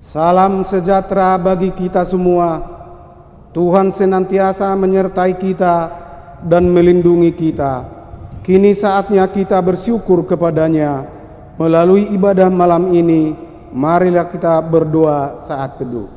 Salam sejahtera bagi kita semua. Tuhan senantiasa menyertai kita dan melindungi kita. Kini saatnya kita bersyukur kepadanya. Melalui ibadah malam ini, marilah kita berdoa saat teduh.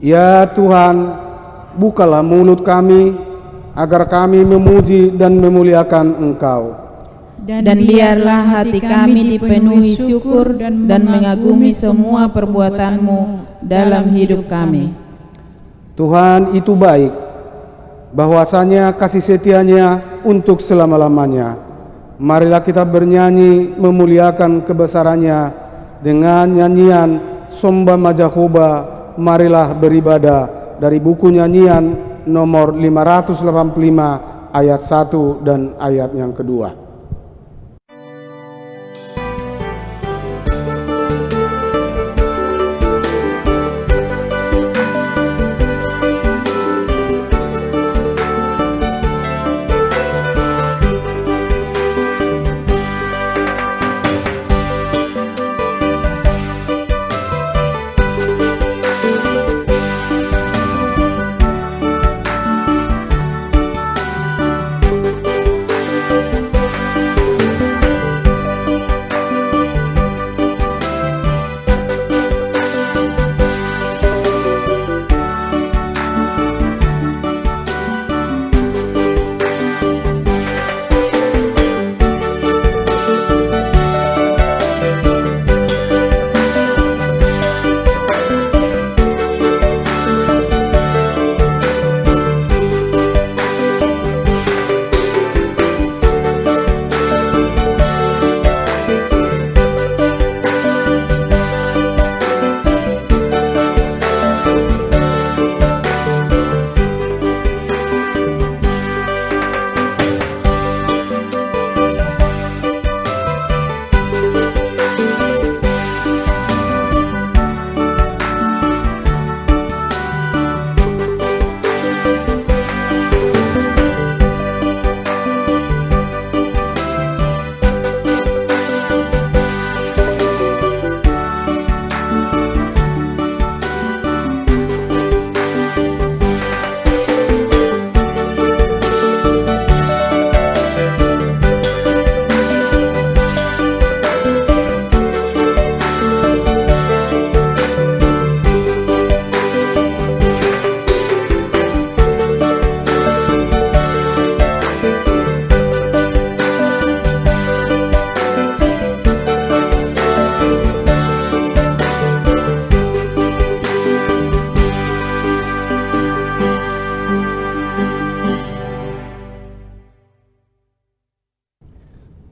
Ya Tuhan, bukalah mulut kami, agar kami memuji dan memuliakan Engkau. Dan biarlah hati kami dipenuhi syukur dan mengagumi semua perbuatan-Mu dalam hidup kami. Tuhan itu baik, bahwasanya kasih setia-Nya untuk selama-lamanya. Marilah kita bernyanyi memuliakan kebesaran-Nya dengan nyanyian Somba Majahoba. Marilah beribadah dari buku nyanyian nomor 585 ayat 1 dan ayat yang kedua.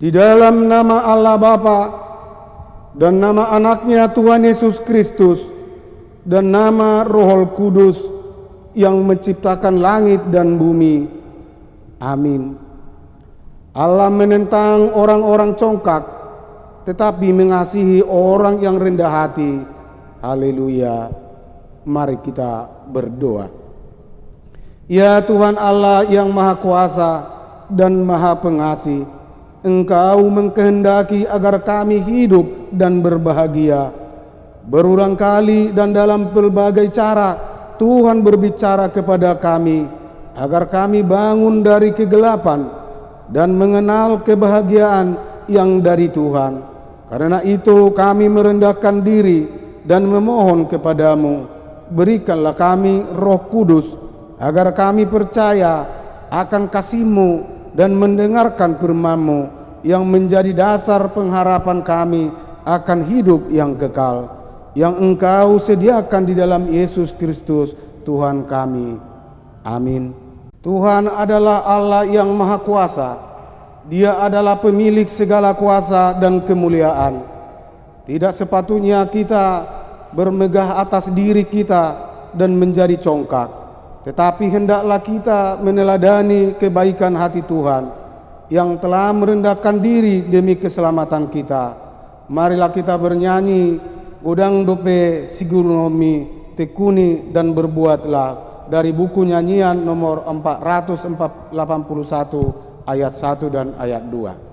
Di dalam nama Allah Bapa dan nama anaknya Tuhan Yesus Kristus dan nama Roh Kudus yang menciptakan langit dan bumi. Amin. Allah menentang orang-orang congkak, tetapi mengasihi orang yang rendah hati. Haleluya. Mari kita berdoa. Ya Tuhan Allah yang Maha Kuasa dan Maha Pengasih, Engkau mengkehendaki agar kami hidup dan berbahagia. Berulang kali dan dalam berbagai cara Tuhan berbicara kepada kami agar kami bangun dari kegelapan dan mengenal kebahagiaan yang dari Tuhan. Karena itu kami merendahkan diri dan memohon kepadamu, berikanlah kami Roh Kudus agar kami percaya akan kasih-Mu dan mendengarkan firman-Mu yang menjadi dasar pengharapan kami akan hidup yang kekal yang Engkau sediakan di dalam Yesus Kristus Tuhan kami. Amin. Tuhan adalah Allah yang Maha Kuasa. Dia adalah pemilik segala kuasa dan kemuliaan. Tidak sepatutnya kita bermegah atas diri kita dan menjadi congkak, tetapi hendaklah kita meneladani kebaikan hati Tuhan yang telah merendahkan diri demi keselamatan kita. Marilah kita bernyanyi Godang dope sigurunomi tekuni dan berbuatlah dari buku nyanyian nomor 481 ayat 1 dan ayat 2.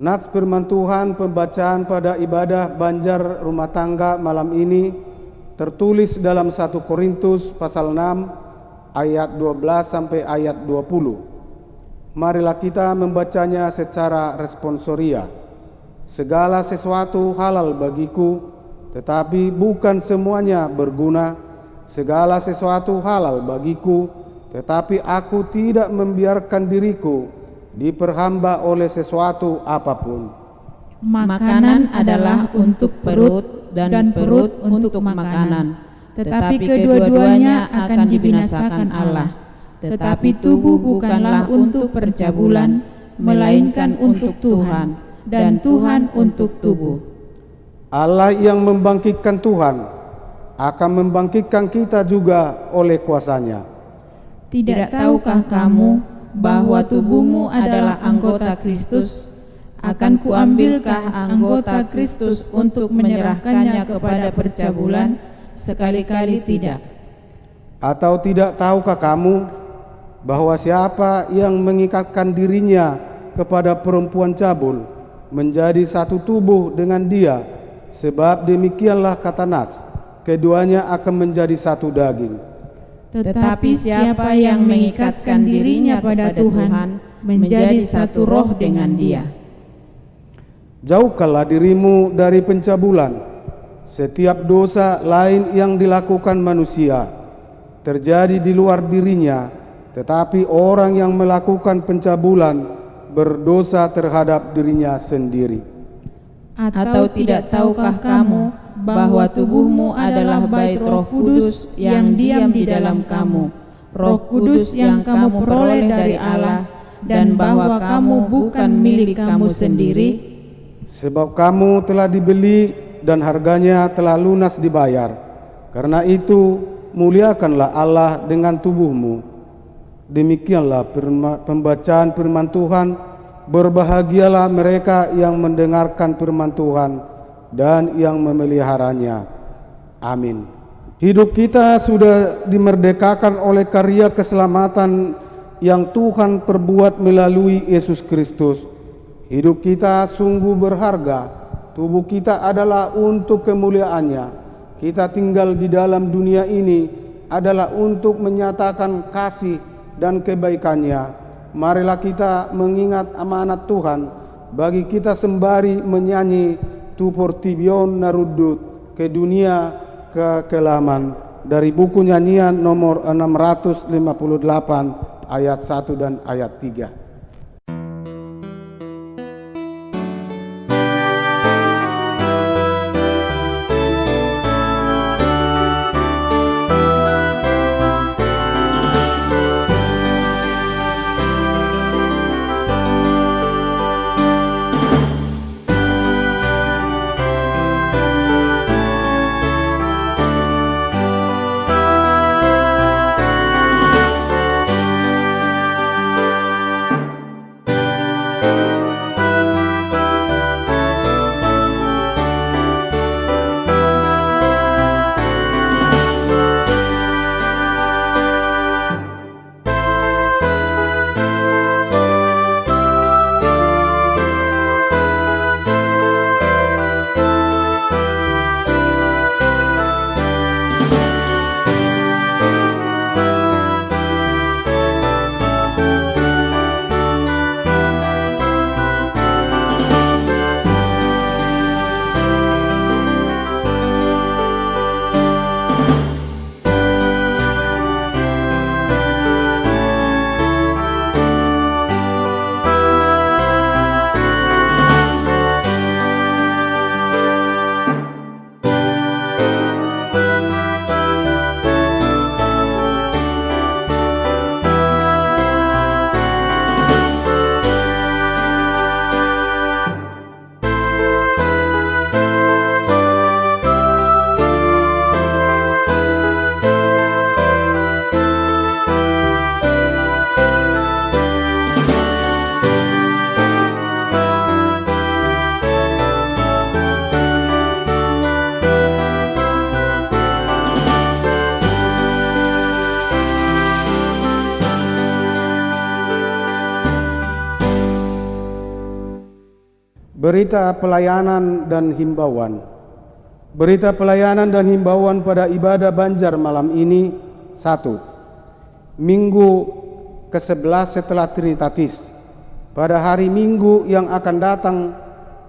Nats firman Tuhan pembacaan pada ibadah Banjar Rumah Tangga malam ini tertulis dalam 1 Korintus pasal 6 ayat 12 sampai ayat 20. Marilah kita membacanya secara responsoria. Segala sesuatu halal bagiku, tetapi bukan semuanya berguna. Segala sesuatu halal bagiku, tetapi aku tidak membiarkan diriku diperhamba oleh sesuatu apapun. Makanan adalah untuk perut dan perut untuk makanan, tetapi kedua-duanya akan dibinasakan Allah. Tetapi tubuh bukanlah untuk percabulan, melainkan untuk Tuhan, dan Tuhan untuk tubuh. Allah yang membangkitkan Tuhan akan membangkitkan kita juga oleh kuasa-Nya. Tidak tahukah kamu bahwa tubuhmu adalah anggota Kristus, akan kuambilkah anggota Kristus untuk menyerahkannya kepada percabulan? Sekali-kali tidak. Atau tidak tahukah kamu bahwa siapa yang mengikatkan dirinya kepada perempuan cabul menjadi satu tubuh dengan dia? Sebab demikianlah kata Nas, keduanya akan menjadi satu daging. Tetapi siapa yang mengikatkan dirinya pada Tuhan menjadi satu roh dengan dia. Jauhkanlah dirimu dari pencabulan. Setiap dosa lain yang dilakukan manusia terjadi di luar dirinya, tetapi orang yang melakukan pencabulan berdosa terhadap dirinya sendiri. Atau tidak tahukah kamu bahwa tubuhmu adalah bait Roh Kudus yang diam di dalam kamu, Roh Kudus yang kamu peroleh dari Allah, dan bahwa kamu bukan milik kamu sendiri? Sebab kamu telah dibeli dan harganya telah lunas dibayar. Karena itu muliakanlah Allah dengan tubuhmu. Demikianlah pembacaan firman Tuhan. Berbahagialah mereka yang mendengarkan firman Tuhan dan yang memeliharanya. Amin. Hidup kita sudah dimerdekakan oleh karya keselamatan yang Tuhan perbuat melalui Yesus Kristus. Hidup kita sungguh berharga. Tubuh kita adalah untuk kemuliaannya. Kita tinggal di dalam dunia ini adalah untuk menyatakan kasih dan kebaikannya. Marilah kita mengingat amanat Tuhan bagi kita sembari menyanyi Tu portion narudut ke dunia kekelaman dari buku nyanyian nomor 658 ayat 1 dan ayat 3. Berita pelayanan dan himbauan. Berita pelayanan dan himbauan pada ibadah Banjar malam ini. 1. Minggu ke-11 setelah Trinitatis. Pada hari Minggu yang akan datang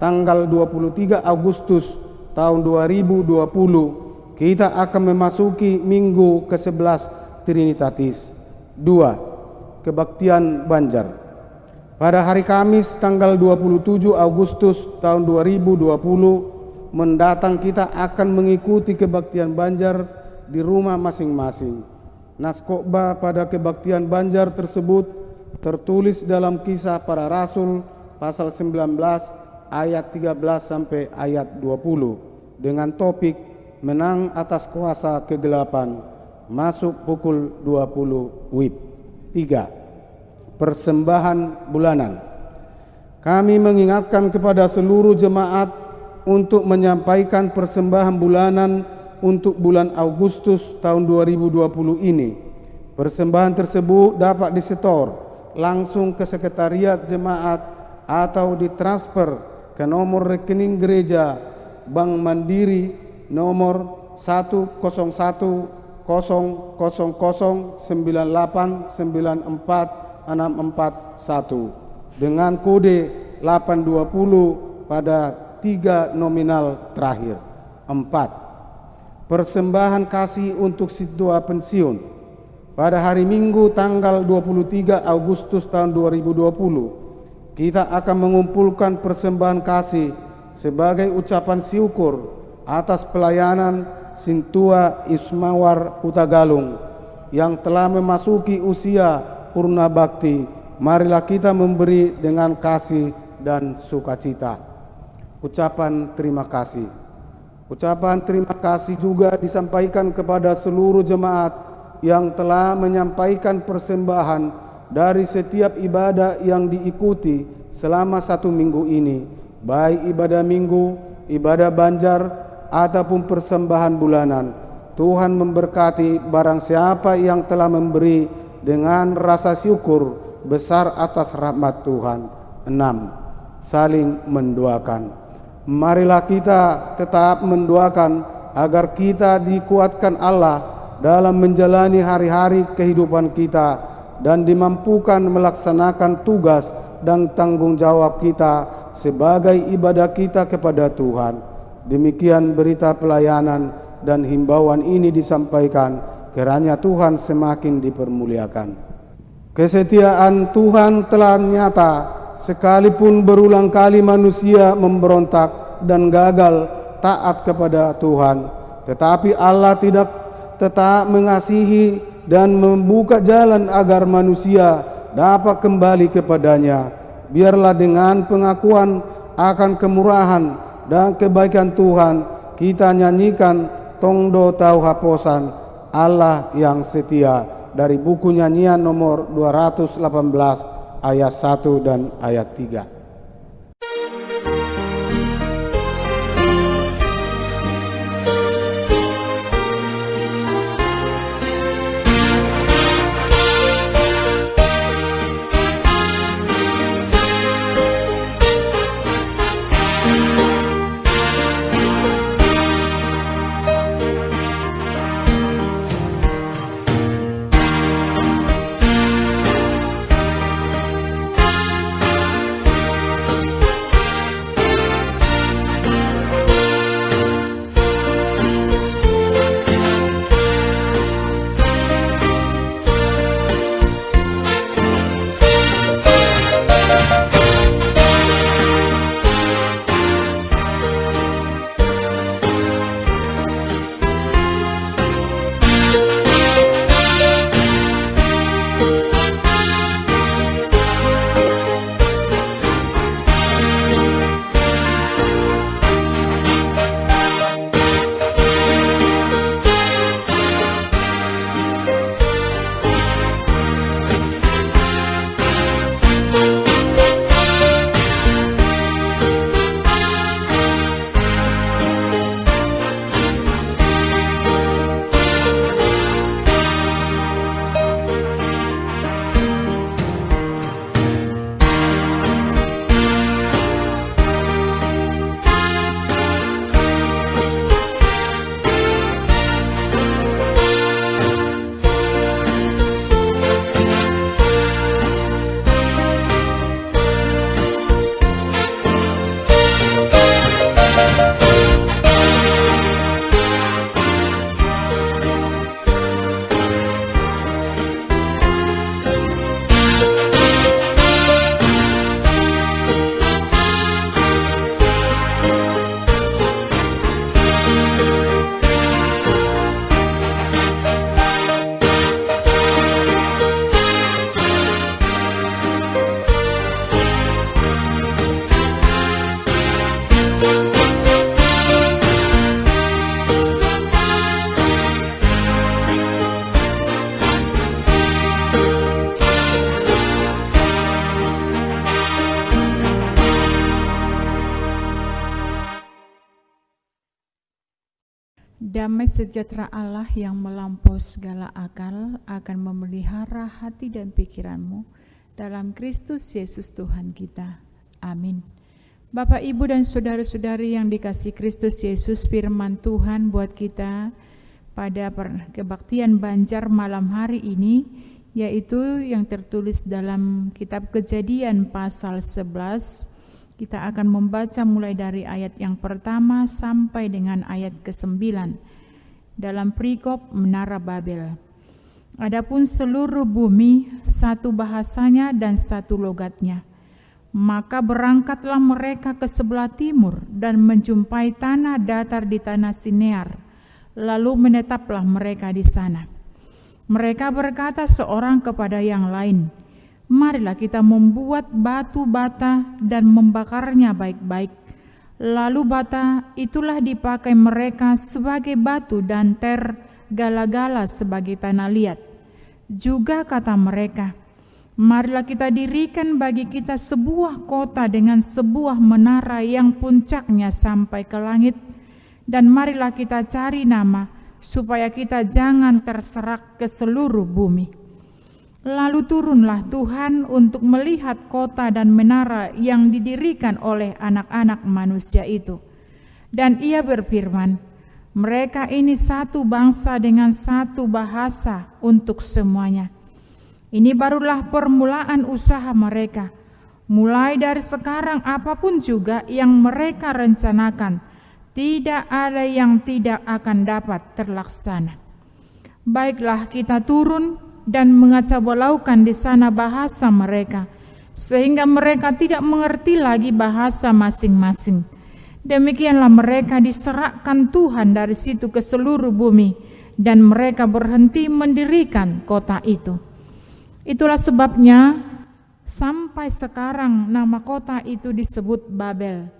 tanggal 23 Agustus tahun 2020, kita akan memasuki Minggu ke-11 Trinitatis. 2. Kebaktian Banjar. Pada hari Kamis tanggal 27 Agustus tahun 2020 mendatang kita akan mengikuti kebaktian Banjar di rumah masing-masing. Nas khotbah pada kebaktian Banjar tersebut tertulis dalam Kisah Para Rasul pasal 19 ayat 13 sampai ayat 20 dengan topik menang atas kuasa kegelapan, masuk pukul 20 WIB. 3. persembahan bulanan. Kami mengingatkan kepada seluruh jemaat untuk menyampaikan persembahan bulanan untuk bulan Agustus tahun 2020 ini. Persembahan tersebut dapat disetor langsung ke sekretariat jemaat atau ditransfer ke nomor rekening gereja Bank Mandiri nomor 10000989461 dengan kode 820 pada 3 nominal terakhir. 4. Persembahan kasih untuk Situa Pensiun. Pada hari Minggu tanggal 23 Agustus tahun 2020, kita akan mengumpulkan persembahan kasih sebagai ucapan syukur atas pelayanan Sintua Ismawar Hutagalung yang telah memasuki usia purna bakti. Marilah kita memberi dengan kasih dan sukacita. Ucapan terima kasih. Ucapan terima kasih juga disampaikan kepada seluruh jemaat yang telah menyampaikan persembahan dari setiap ibadah yang diikuti selama 1 minggu ini, baik ibadah minggu, ibadah banjar, ataupun persembahan bulanan. Tuhan memberkati barang siapa yang telah memberi dengan rasa syukur besar atas rahmat Tuhan. 6. Saling mendoakan. Marilah kita tetap mendoakan agar kita dikuatkan Allah dalam menjalani hari-hari kehidupan kita dan dimampukan melaksanakan tugas dan tanggung jawab kita sebagai ibadah kita kepada Tuhan. Demikian berita pelayanan dan himbauan ini disampaikan kiranya Tuhan semakin dipermuliakan. Kesetiaan Tuhan telah nyata sekalipun berulang kali manusia memberontak dan gagal taat kepada Tuhan, tetapi Allah tetap mengasihi dan membuka jalan agar manusia dapat kembali kepadanya. Biarlah dengan pengakuan akan kemurahan dan kebaikan Tuhan kita nyanyikan Tongdo Tau Haposan Allah yang setia dari buku nyanyian nomor 218 ayat 1 dan ayat 3. Damai sejahtera Allah yang melampaui segala akal akan memelihara hati dan pikiranmu dalam Kristus Yesus Tuhan kita. Amin. Bapak, Ibu, dan saudara-saudari yang dikasihi Kristus Yesus, firman Tuhan buat kita pada kebaktian Banjar malam hari ini, yaitu yang tertulis dalam kitab Kejadian pasal 11. Kita akan membaca mulai dari ayat yang pertama sampai dengan ayat ke-9 dalam perikop Menara Babel. Adapun seluruh bumi satu bahasanya dan satu logatnya. Maka berangkatlah mereka ke sebelah timur dan menjumpai tanah datar di tanah Sinear. Lalu menetaplah mereka di sana. Mereka berkata seorang kepada yang lain, "Marilah kita membuat batu bata dan membakarnya baik-baik." Lalu bata itulah dipakai mereka sebagai batu dan gala-gala sebagai tanah liat. Juga kata mereka, "Marilah kita dirikan bagi kita sebuah kota dengan sebuah menara yang puncaknya sampai ke langit. Dan marilah kita cari nama supaya kita jangan terserak ke seluruh bumi." Lalu turunlah Tuhan untuk melihat kota dan menara yang didirikan oleh anak-anak manusia itu. Dan ia berfirman, "Mereka ini satu bangsa dengan satu bahasa untuk semuanya. Ini barulah permulaan usaha mereka. Mulai dari sekarang apapun juga yang mereka rencanakan, tidak ada yang tidak akan dapat terlaksana. Baiklah kita turun dan mengacaubalaukan di sana bahasa mereka, sehingga mereka tidak mengerti lagi bahasa masing-masing. Demikianlah mereka diserahkan Tuhan dari situ ke seluruh bumi, dan mereka berhenti mendirikan kota itu. Itulah sebabnya sampai sekarang nama kota itu disebut Babel,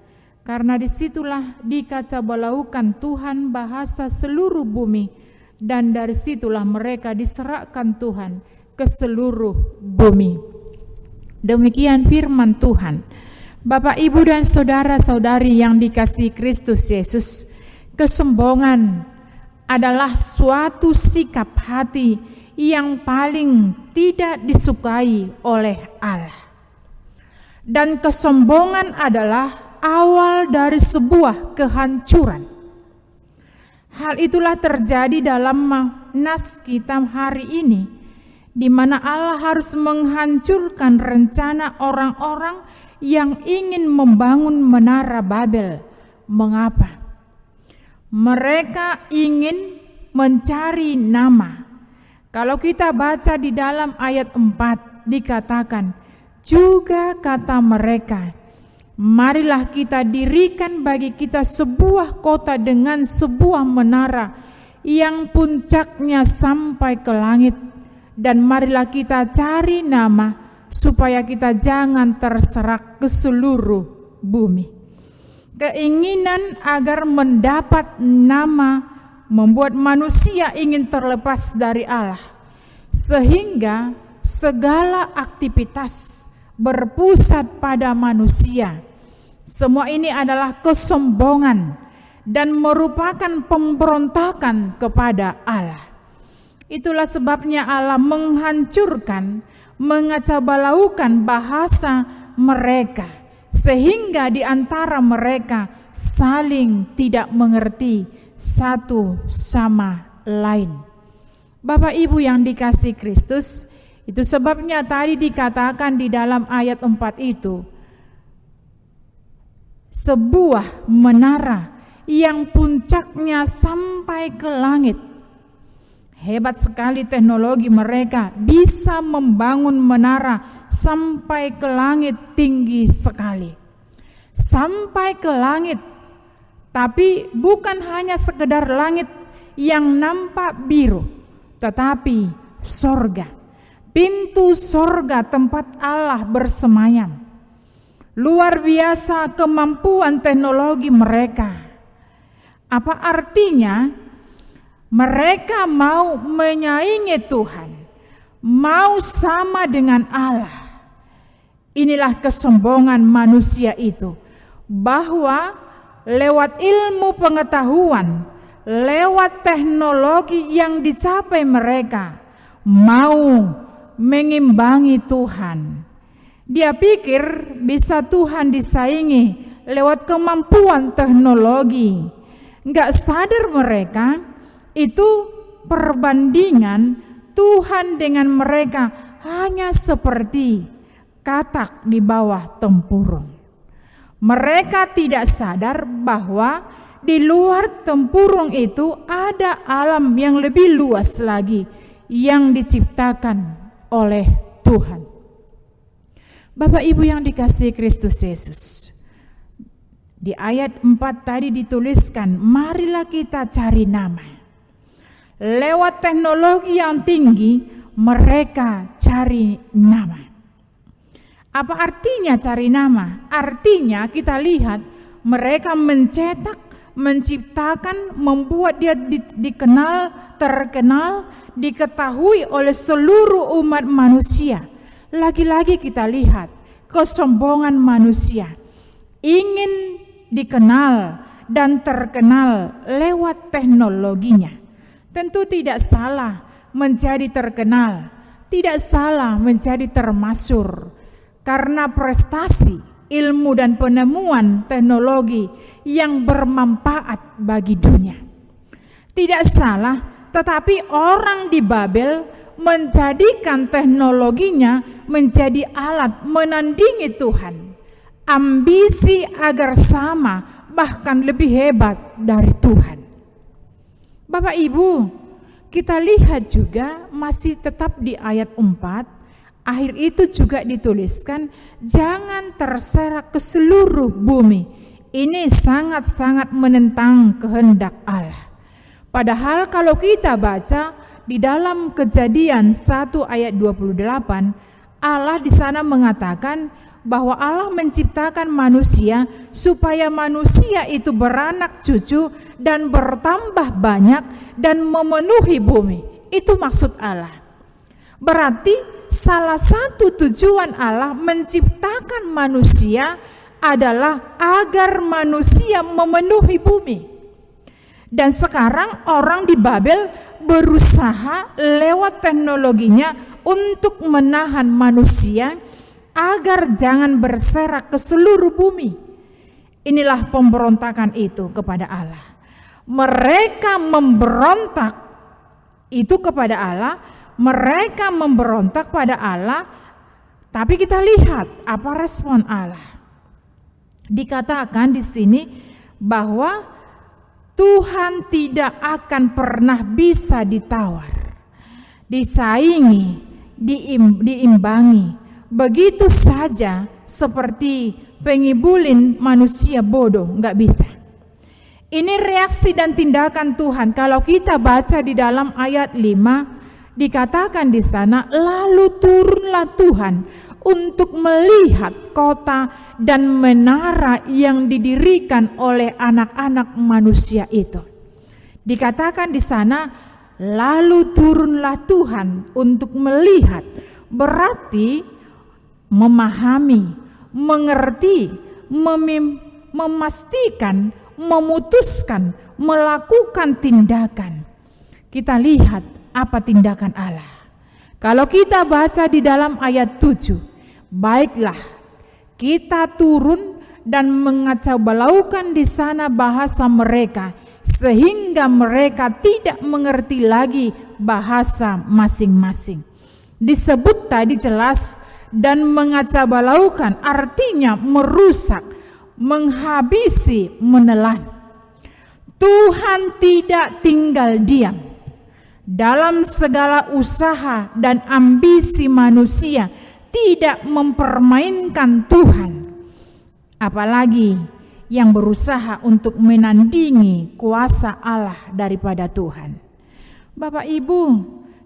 karena disitulah dikacaubalaukan Tuhan bahasa seluruh bumi, dan dari situlah mereka diserahkan Tuhan ke seluruh bumi. Demikian firman Tuhan. Bapak, Ibu, dan saudara-saudari yang dikasihi Kristus Yesus, kesombongan adalah suatu sikap hati yang paling tidak disukai oleh Allah. Dan kesombongan adalah awal dari sebuah kehancuran. Hal itulah terjadi dalam nas kita hari ini, di mana Allah harus menghancurkan rencana orang-orang yang ingin membangun menara Babel. Mengapa? Mereka ingin mencari nama. Kalau kita baca di dalam ayat 4 dikatakan, juga kata mereka, "Marilah kita dirikan bagi kita sebuah kota dengan sebuah menara yang puncaknya sampai ke langit, dan marilah kita cari nama supaya kita jangan terserak ke seluruh bumi." Keinginan agar mendapat nama membuat manusia ingin terlepas dari Allah, sehingga segala aktivitas berpusat pada manusia. Semua ini adalah kesombongan dan merupakan pemberontakan kepada Allah. Itulah sebabnya Allah menghancurkan, mengacaubalaukan bahasa mereka, sehingga di antara mereka saling tidak mengerti satu sama lain. Bapak, Ibu yang dikasihi Kristus, itu sebabnya tadi dikatakan di dalam ayat 4 itu, sebuah menara yang puncaknya sampai ke langit. Hebat sekali teknologi mereka, bisa membangun menara sampai ke langit tinggi sekali. Sampai ke langit, tapi bukan hanya sekedar langit yang nampak biru, tetapi sorga, pintu sorga tempat Allah bersemayam. Luar biasa kemampuan teknologi mereka. Apa artinya? Mereka mau menyaingi Tuhan, mau sama dengan Allah. Inilah kesombongan manusia itu, bahwa lewat ilmu pengetahuan, lewat teknologi yang dicapai mereka mau mengimbangi Tuhan. Dia pikir bisa Tuhan disaingi lewat kemampuan teknologi. Nggak sadar mereka itu perbandingan Tuhan dengan mereka hanya seperti katak di bawah tempurung. Mereka tidak sadar bahwa di luar tempurung itu ada alam yang lebih luas lagi yang diciptakan oleh Tuhan. Bapak Ibu yang dikasihi Kristus Yesus, di ayat 4 tadi dituliskan, marilah kita cari nama. Lewat teknologi yang tinggi, mereka cari nama. Apa artinya cari nama? Artinya kita lihat mereka mencetak, menciptakan, membuat dia dikenal, terkenal, diketahui oleh seluruh umat manusia. Lagi-lagi kita lihat kesombongan manusia, ingin dikenal dan terkenal lewat teknologinya. Tentu tidak salah menjadi terkenal, tidak salah menjadi termasyhur, karena prestasi, ilmu dan penemuan teknologi yang bermanfaat bagi dunia. Tidak salah, tetapi orang di Babel menjadikan teknologinya menjadi alat menandingi Tuhan. Ambisi agar sama, bahkan lebih hebat dari Tuhan. Bapak Ibu, kita lihat juga masih tetap di ayat 4. Akhir itu juga dituliskan, jangan terserak ke seluruh bumi. Ini sangat-sangat menentang kehendak Allah. Padahal kalau kita baca di dalam Kejadian 1 ayat 28, Allah di sana mengatakan bahwa Allah menciptakan manusia supaya manusia itu beranak cucu dan bertambah banyak dan memenuhi bumi. Itu maksud Allah. Berarti salah satu tujuan Allah menciptakan manusia adalah agar manusia memenuhi bumi. Dan sekarang orang di Babel berusaha lewat teknologinya untuk menahan manusia agar jangan berserak ke seluruh bumi. Inilah pemberontakan itu kepada Allah. Mereka memberontak itu kepada Allah. Mereka memberontak pada Allah, tapi kita lihat apa respon Allah. Dikatakan di sini bahwa Tuhan tidak akan pernah bisa ditawar, disaingi, diimbangi, begitu saja seperti pengibulin manusia bodoh, nggak bisa. Ini reaksi dan tindakan Tuhan. Kalau kita baca di dalam ayat 5, dikatakan di sana, lalu turunlah Tuhan untuk melihat kota dan menara yang didirikan oleh anak-anak manusia itu. Dikatakan di sana, lalu turunlah Tuhan untuk melihat, berarti memahami, mengerti, memastikan, memutuskan, melakukan tindakan. Kita lihat apa tindakan Allah. Kalau kita baca di dalam ayat 7, baiklah kita turun dan mengacau balaukan di sana bahasa mereka, sehingga mereka tidak mengerti lagi bahasa masing-masing. Disebut tadi jelas, dan mengacau balaukan artinya merusak, menghabisi, menelan. Tuhan tidak tinggal diam dalam segala usaha dan ambisi manusia, tidak mempermainkan Tuhan, apalagi yang berusaha untuk menandingi kuasa Allah daripada Tuhan. Bapak Ibu,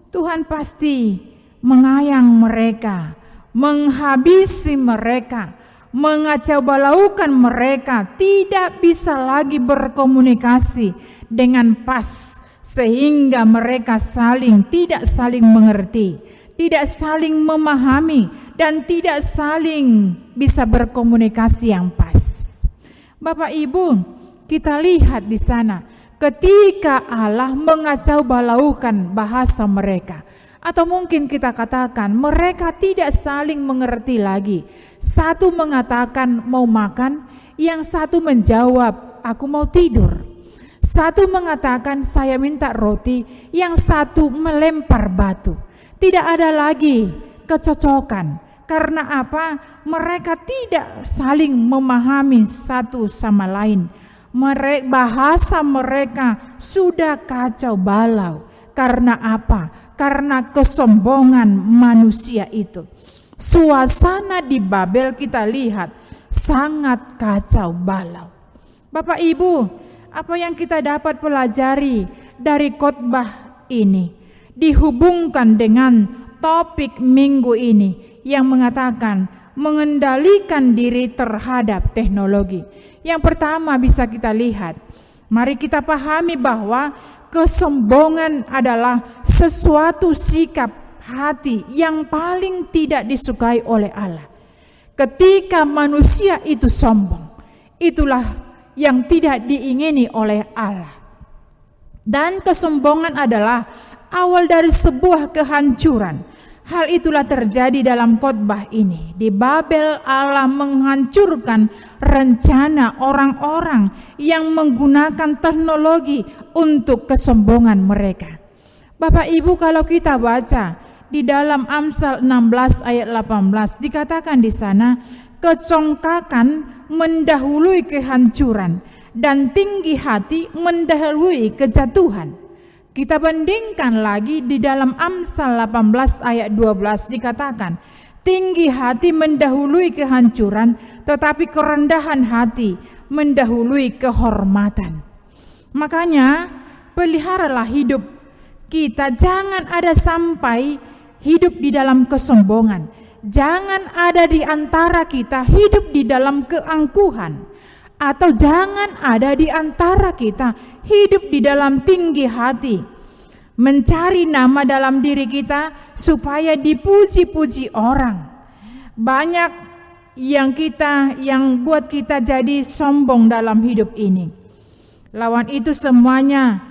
Tuhan pasti mengayang mereka, menghabisi mereka, mengacau balaukan mereka, tidak bisa lagi berkomunikasi dengan pas, sehingga mereka tidak saling mengerti, tidak saling memahami, dan tidak saling bisa berkomunikasi yang pas. Bapak Ibu, kita lihat di sana ketika Allah mengacau balaukan bahasa mereka. Atau mungkin kita katakan mereka tidak saling mengerti lagi. Satu mengatakan mau makan, yang satu menjawab aku mau tidur. Satu mengatakan saya minta roti, yang satu melempar batu. Tidak ada lagi kecocokan. Karena apa? Mereka tidak saling memahami satu sama lain. Bahasa mereka sudah kacau balau. Karena apa? Karena kesombongan manusia itu. Suasana di Babel kita lihat sangat kacau balau. Bapak Ibu, apa yang kita dapat pelajari dari khotbah ini dihubungkan dengan topik minggu ini yang mengatakan mengendalikan diri terhadap teknologi. Yang pertama bisa kita lihat, mari kita pahami bahwa kesombongan adalah sesuatu sikap hati yang paling tidak disukai oleh Allah. Ketika manusia itu sombong, itulah yang tidak diingini oleh Allah. Dan kesombongan adalah awal dari sebuah kehancuran. Hal itulah terjadi dalam khotbah ini. Di Babel Allah menghancurkan rencana orang-orang yang menggunakan teknologi untuk kesombongan mereka. Bapak Ibu, kalau kita baca di dalam Amsal 16 ayat 18 dikatakan di sana, kecongkakan mendahului kehancuran dan tinggi hati mendahului kejatuhan. Kita bandingkan lagi di dalam Amsal 18 ayat 12 dikatakan, tinggi hati mendahului kehancuran, tetapi kerendahan hati mendahului kehormatan. Makanya peliharalah hidup kita, jangan ada sampai hidup di dalam kesombongan. Jangan ada di antara kita hidup di dalam keangkuhan. Atau jangan ada di antara kita hidup di dalam tinggi hati, mencari nama dalam diri kita supaya dipuji-puji orang. Banyak yang buat kita jadi sombong dalam hidup ini. Lawan itu semuanya,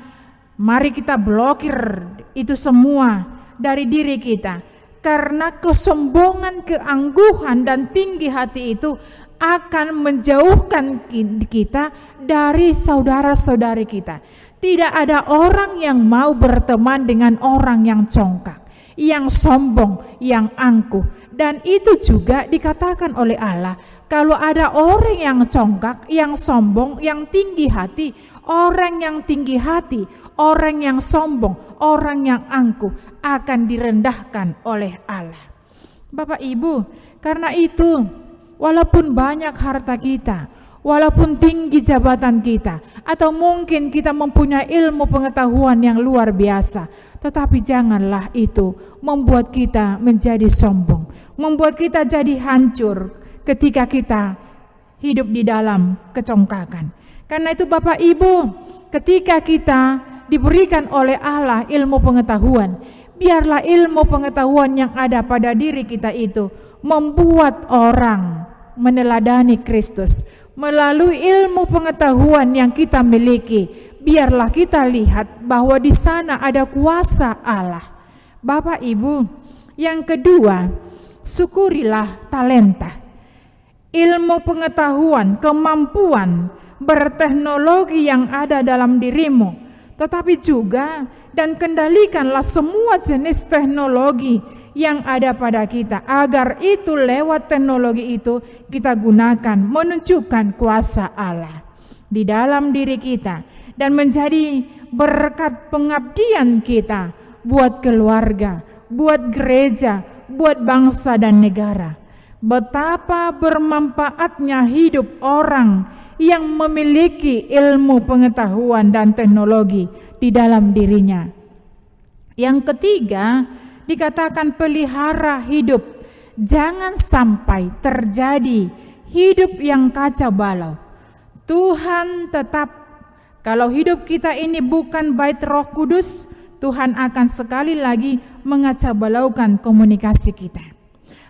mari kita blokir itu semua dari diri kita. Karena kesombongan, keangkuhan dan tinggi hati itu akan menjauhkan kita dari saudara-saudari kita. Tidak ada orang yang mau berteman dengan orang yang congkak, yang sombong, yang angkuh. Dan itu juga dikatakan oleh Allah, kalau ada orang yang congkak, yang sombong, yang tinggi hati, orang yang tinggi hati, orang yang sombong, orang yang angkuh akan direndahkan oleh Allah. Bapak Ibu, karena itu walaupun banyak harta kita, walaupun tinggi jabatan kita, atau mungkin kita mempunyai ilmu pengetahuan yang luar biasa, tetapi janganlah itu membuat kita menjadi sombong, membuat kita jadi hancur ketika kita hidup di dalam kecongkakan. Karena itu Bapak Ibu, ketika kita diberikan oleh Allah ilmu pengetahuan, biarlah ilmu pengetahuan yang ada pada diri kita itu membuat orang meneladani Kristus. Melalui ilmu pengetahuan yang kita miliki, biarlah kita lihat bahwa di sana ada kuasa Allah. Bapak Ibu, yang kedua, syukurilah talenta. Ilmu pengetahuan, kemampuan berteknologi yang ada dalam dirimu, tetapi juga dan kendalikanlah semua jenis teknologi yang ada pada kita, agar itu lewat teknologi itu kita gunakan menunjukkan kuasa Allah di dalam diri kita dan menjadi berkat pengabdian kita buat keluarga, buat gereja, buat bangsa dan negara. Betapa bermanfaatnya hidup orang yang memiliki ilmu pengetahuan dan teknologi di dalam dirinya. Yang ketiga, dikatakan pelihara hidup. Jangan sampai terjadi hidup yang kacau balau. Tuhan tetap, kalau hidup kita ini bukan bait Roh Kudus, Tuhan akan sekali lagi mengacau balaukan komunikasi kita,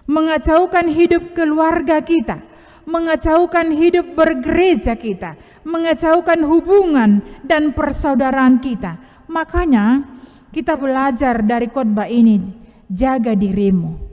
mengacaukan hidup keluarga kita, mengacaukan hidup bergereja kita, mengacaukan hubungan dan persaudaraan kita. Makanya kita belajar dari khotbah ini, jaga dirimu.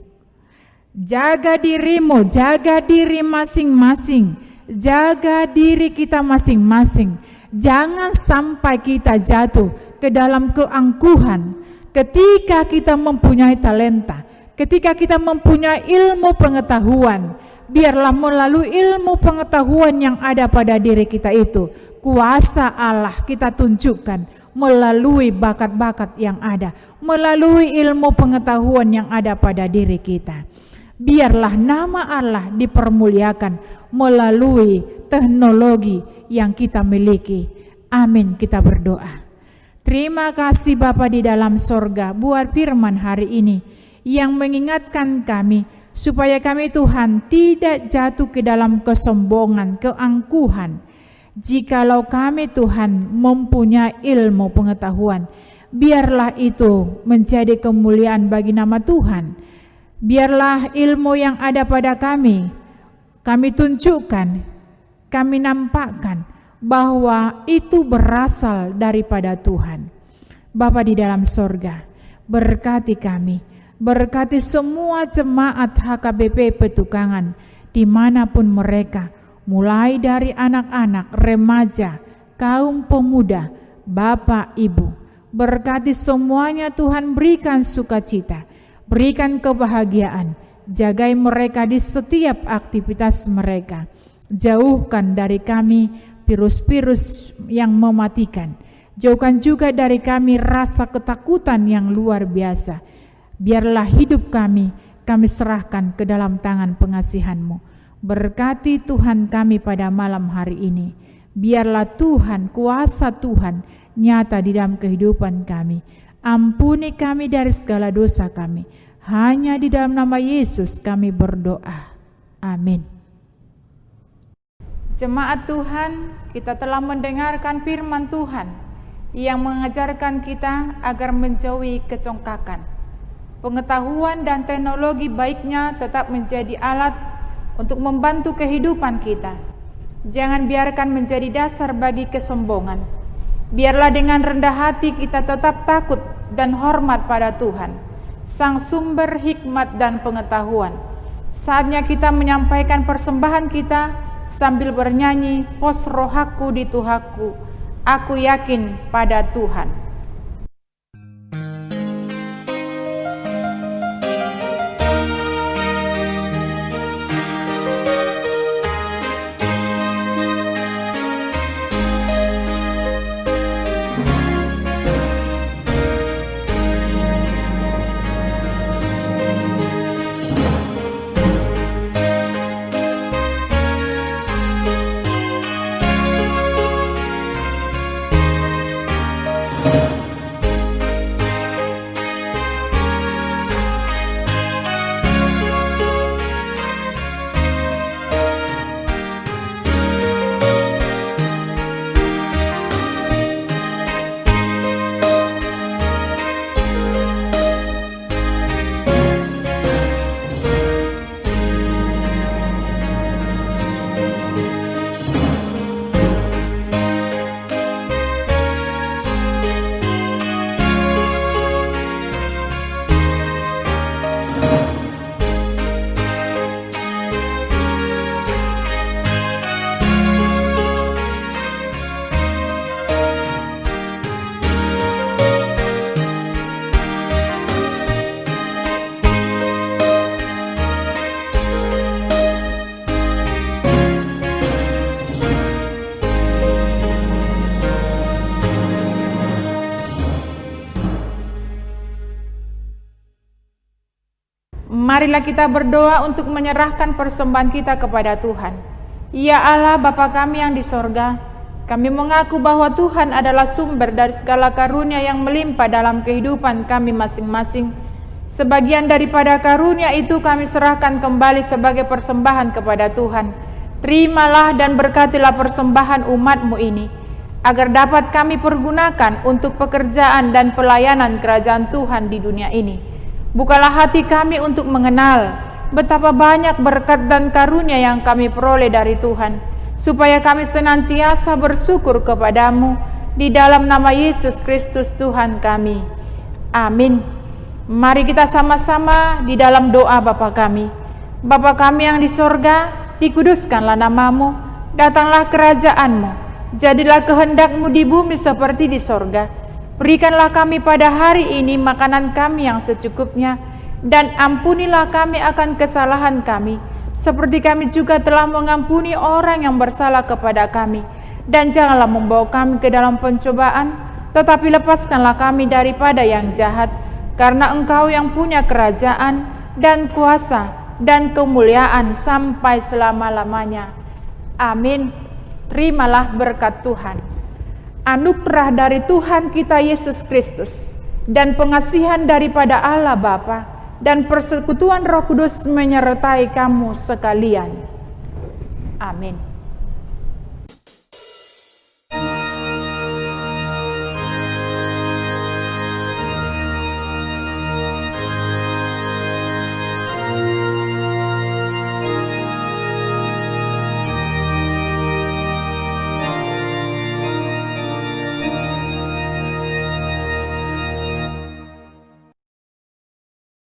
Jaga dirimu, jaga diri masing-masing, jaga diri kita masing-masing. Jangan sampai kita jatuh ke dalam keangkuhan ketika kita mempunyai talenta, ketika kita mempunyai ilmu pengetahuan. Biarlah melalui ilmu pengetahuan yang ada pada diri kita itu, kuasa Allah kita tunjukkan melalui bakat-bakat yang ada, melalui ilmu pengetahuan yang ada pada diri kita. Biarlah nama Allah dipermuliakan melalui teknologi yang kita miliki. Amin, kita berdoa. Terima kasih Bapa di dalam sorga buat firman hari ini yang mengingatkan kami supaya kami Tuhan tidak jatuh ke dalam kesombongan, keangkuhan. Jikalau kami Tuhan mempunyai ilmu pengetahuan, biarlah itu menjadi kemuliaan bagi nama Tuhan. Biarlah ilmu yang ada pada kami tunjukkan, kami nampakkan bahwa itu berasal daripada Tuhan. Bapa di dalam sorga, berkati kami, berkati semua jemaat HKBP Petukangan dimanapun mereka, mulai dari anak-anak, remaja, kaum pemuda, Bapak, Ibu. Berkati semuanya Tuhan, berikan sukacita, berikan kebahagiaan, jagai mereka di setiap aktivitas mereka. Jauhkan dari kami virus-virus yang mematikan. Jauhkan juga dari kami rasa ketakutan yang luar biasa. Biarlah hidup kami serahkan ke dalam tangan pengasihan-Mu. Berkati Tuhan kami pada malam hari ini. Biarlah Tuhan, kuasa Tuhan nyata di dalam kehidupan kami. Ampuni kami dari segala dosa kami. Hanya di dalam nama Yesus kami berdoa. Amin. Jemaat Tuhan, kita telah mendengarkan firman Tuhan yang mengajarkan kita agar menjauhi kecongkakan. Pengetahuan dan teknologi baiknya tetap menjadi alat untuk membantu kehidupan kita. Jangan biarkan menjadi dasar bagi kesombongan. Biarlah dengan rendah hati kita tetap takut dan hormat pada Tuhan, Sang sumber hikmat dan pengetahuan. Saatnya kita menyampaikan persembahan kita sambil bernyanyi, pos rohaku di Tuhaku, aku yakin pada Tuhan. Marilah kita berdoa untuk menyerahkan persembahan kita kepada Tuhan. Ya Allah, Bapa kami yang di sorga, kami mengaku bahwa Tuhan adalah sumber dari segala karunia yang melimpah dalam kehidupan kami masing-masing. Sebagian daripada karunia itu kami serahkan kembali sebagai persembahan kepada Tuhan. Terimalah dan berkatilah persembahan umat-Mu ini, agar dapat kami pergunakan untuk pekerjaan dan pelayanan kerajaan Tuhan di dunia ini. Bukalah hati kami untuk mengenal betapa banyak berkat dan karunia yang kami peroleh dari Tuhan, supaya kami senantiasa bersyukur kepadamu di dalam nama Yesus Kristus Tuhan kami. Amin. Mari kita sama-sama di dalam doa Bapa kami. Bapa kami yang di sorga, dikuduskanlah namamu, datanglah kerajaanmu, jadilah kehendakmu di bumi seperti di sorga. Berikanlah kami pada hari ini makanan kami yang secukupnya, dan ampunilah kami akan kesalahan kami, seperti kami juga telah mengampuni orang yang bersalah kepada kami. Dan janganlah membawa kami ke dalam pencobaan, tetapi lepaskanlah kami daripada yang jahat, karena Engkau yang punya kerajaan dan kuasa dan kemuliaan sampai selama-lamanya. Amin. Terimalah berkat Tuhan. Anugerah dari Tuhan kita Yesus Kristus dan pengasihan daripada Allah Bapa dan persekutuan Roh Kudus menyertai kamu sekalian. Amin.